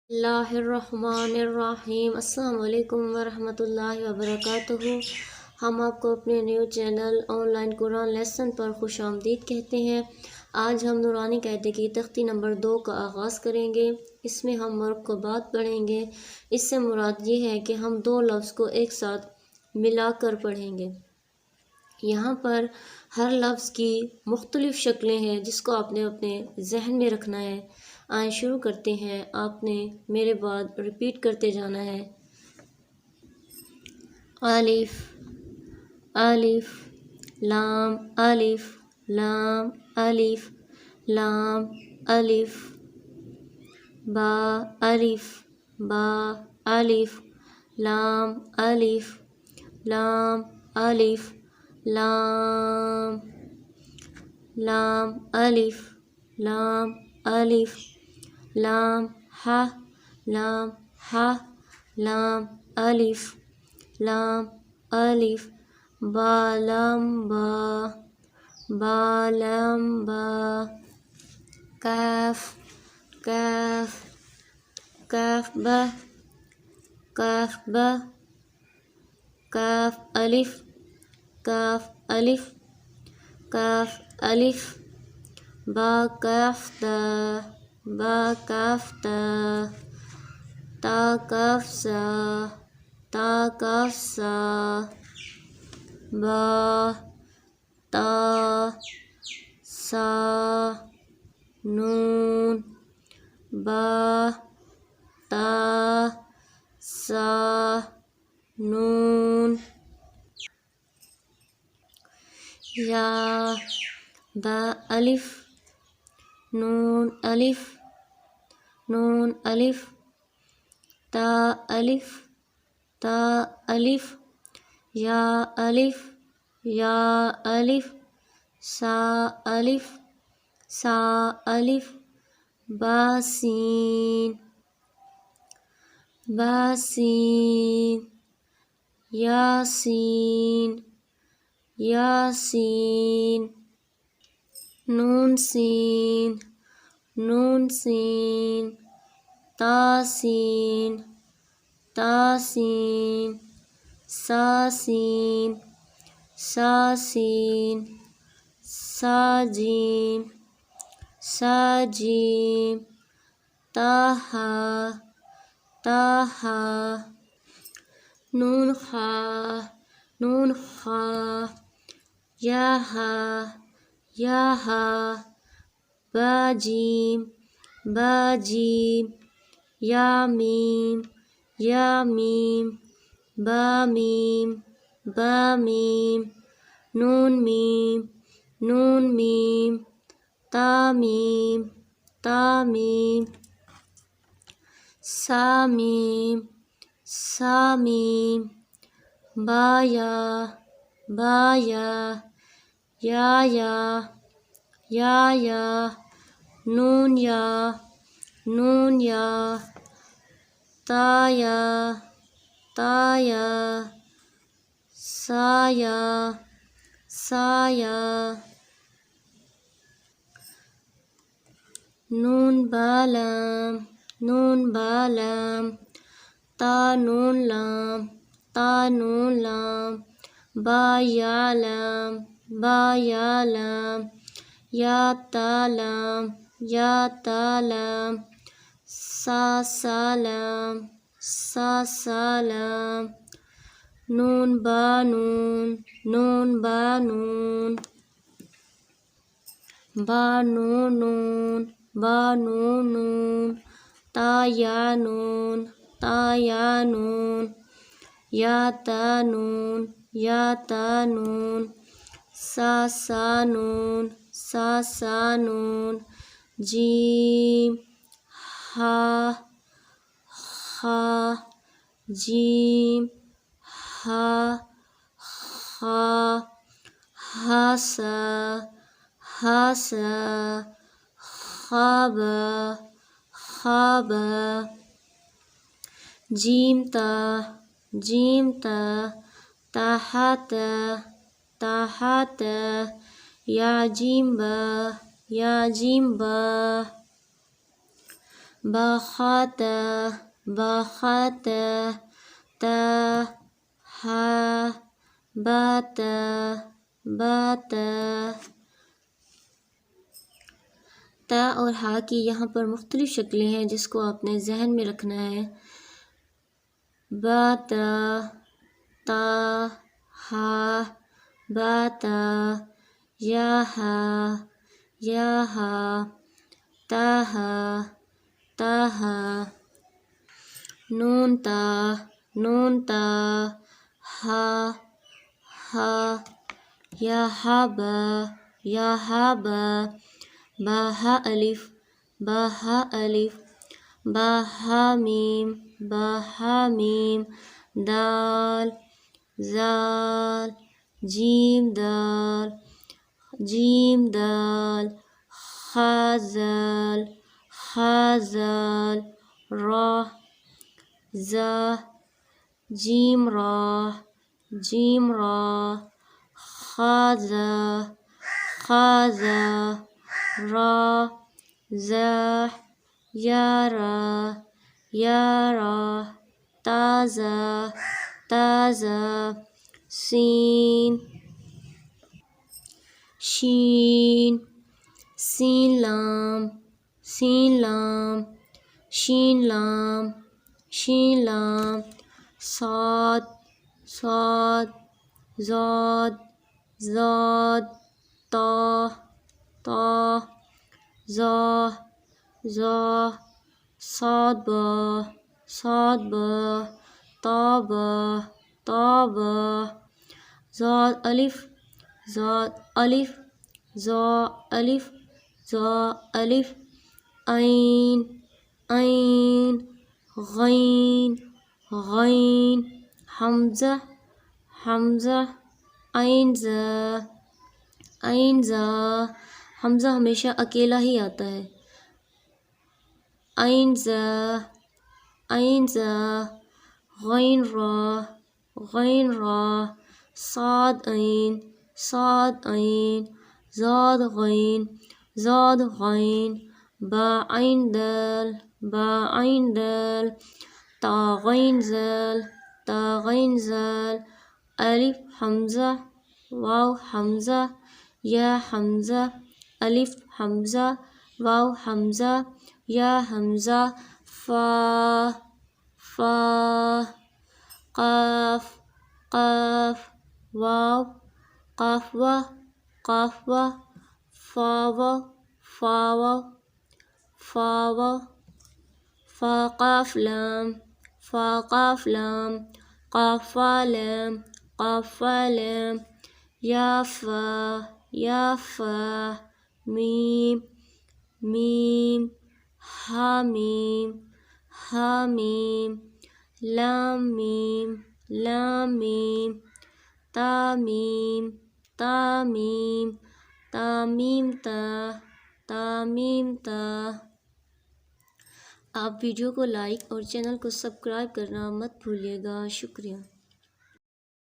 اللہ الرحمن الرحیم۔ السلام علیکم ورحمۃ اللہ وبرکاتہ۔ ہم آپ کو اپنے نیو چینل آن لائن قرآن لیسن پر خوش آمدید کہتے ہیں۔ آج ہم نورانی قاعدے کی تختی نمبر 2 کا آغاز کریں گے۔ اس میں ہم مرکبات پڑھیں گے۔ اس سے مراد یہ ہے کہ ہم 2 لفظ کو ایک ساتھ ملا کر پڑھیں گے۔ یہاں پر ہر لفظ کی مختلف شکلیں ہیں جس کو آپ نے اپنے ذہن میں رکھنا ہے۔ آئیں شروع کرتے ہیں۔ آپ نے میرے بعد ریپیٹ کرتے جانا ہے۔ الف الف لام الف لام الف لام الف با الف با الف لام الف لام الف لام لام الف لام الف لام ح لام ح لام الف لام الف با لام با با لام با کاف کاف کاف با کاف با کاف الف کاف الف کاف الف با کاف تا با کاف تا تا کاف سا تا کاف سا با تا سا نون با تا سا نون یا با الف نون الف نون الف تا الف تا الف یا الف یا الف سا الف سا الف با سین با سین یاسین یاسین نون سین نون سین تاسین تاسین ساسین ساسین ساجیم ساجیم تاہا تاہا نون خا نون خا یاہا یاہا باجیم باجیم یامیم یامیم بامیم بامیم نون میم نون میم تامیم تامیم سامیم سامیم بایا بایا یا نون نون یا تایا تایا سایا سایا نون بالام نون بالام تا نون لام تا نون لام با یا لام با یا لام یا تالام یا تالام سا سالام سا سالام نون بانون نون بانون بانونون بانونون تایانون تایانون یا تانون یا تانون ساسانون ساسانون جیم ہا خا جیم ہا خا ہاسا ہاسا خوابا خوابا جیم تا تاحت تاحت یا جیم با با خا تا با خا تا تا ہا با تا با تا تا اور ہا کی یہاں پر مختلف شکلیں ہیں جس کو آپ نے ذہن میں رکھنا ہے. با تا تا ہا با تا یا ہا تا ہا نون تا ہا یا ہا با با ہا الف با ہا میم دال زال جیم دال خا زال را زا جیم را خا زا را زا یا را تازہ سین لام شین لام صاد زاد طا زا صاد با طا زاد الف زا الف عین غین حمزہ عین زا حمزہ ہمیشہ اکیلا ہی آتا ہے. عین زا غین را صاد عین زاد غین با عین دال تا غین زال الف حمزہ واو حمزہ یا حمزہ الف حمزہ واو حمزہ یا حمزہ فا قاف واو قاف فا قاف لام قاف لام یا فا میم ہا میم لام میم تا آپ ویڈیو کو لائک اور چینل کو سبسکرائب کرنا مت بھولیے گا. شکریہ.